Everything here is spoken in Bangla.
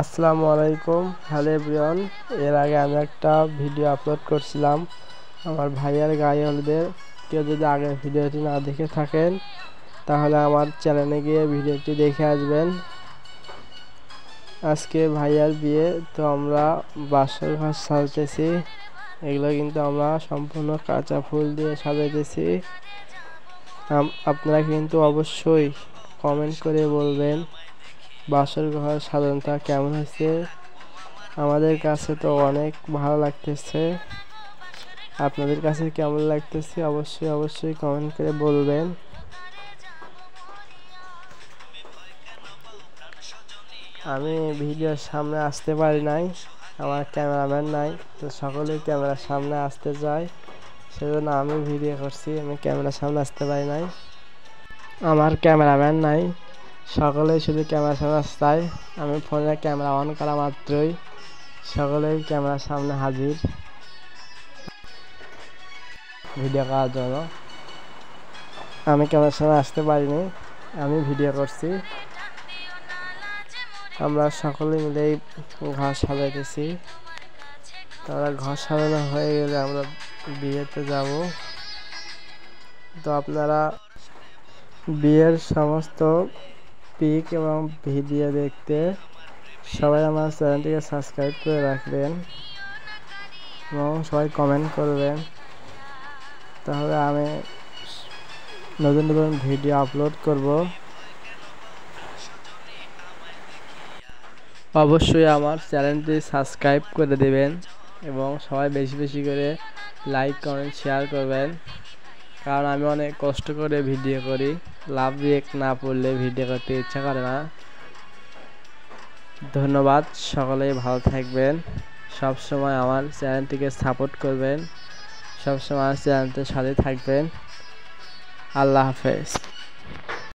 আসসালামু আলাইকুম। Hello everyone. এর আগে আমি একটা ভিডিও আপলোড করছিলাম আমার ভাইয়ার গায়ে হলুদের। কেউ যদি আগের ভিডিওটি না দেখে থাকেন তাহলে আমার চ্যানেলে গিয়ে ভিডিওটি দেখে আসবেন। আজকে ভাইয়ার বিয়ে, তো আমরা বাসর ঘর সাজাতেছি। এগুলো কিন্তু আমরা সম্পূর্ণ কাঁচা ফুল দিয়ে সাজাইতেছি। আপনারা কিন্তু অবশ্যই কমেন্ট করে বলবেন বাসর ঘর সাজানোটা কেমন হয়েছে। আমাদের কাছে তো অনেক ভালো লাগতেছে, আপনাদের কাছে কেমন লাগতেছে অবশ্যই কমেন্ট করে বলবেন। আমি ভিডিওর সামনে আসতে পারি নাই, আমার ক্যামেরাম্যান নাই, তো সকলেই ক্যামেরার সামনে আসতে চায়, সেজন্য আমি ভিডিও করছি। আমি ক্যামেরার সামনে আসতে পারি নাই, আমার ক্যামেরাম্যান নাই, সকলেই শুধু ক্যামেরার সামনে আসতে চায়। আমি ফোনে ক্যামেরা অন করা মাত্রই সকলেই ক্যামেরার সামনে হাজির ভিডিও করার জন্য। আমি ক্যামেরার সামনে আসতে পারিনি, আমি ভিডিও করছি। আমরা সকলে মিলেই ঘর সাজাইতেছি। তারা ঘর সাজানো হয়ে গেলে আমরা বিয়েতে যাব। তো আপনারা বিয়ের সমস্ত পিক এবং ভিডিও দেখতে সবাই আমার চ্যানেলটিকে সাবস্ক্রাইব করে রাখবেন এবং সবাই কমেন্ট করবেন, তাহলে আমি নতুন নতুন ভিডিও আপলোড করব। অবশ্যই আমার চ্যানেলটি সাবস্ক্রাইব করে দেবেন এবং সবাই বেশি বেশি করে লাইক কমেন্ট শেয়ার করবেন, কারণ আমি অনেক কষ্ট করে ভিডিও করি। লাভ রিয়েক্ট না পড়লে ভিডিও করতে ইচ্ছা করে না। ধন্যবাদ, সকলেই ভালো থাকবেন, সবসময় আমার চ্যানেলটিকে সাপোর্ট করবেন, সবসময় আমার চ্যানেলটির সাথে থাকবেন। আল্লাহ হাফেজ।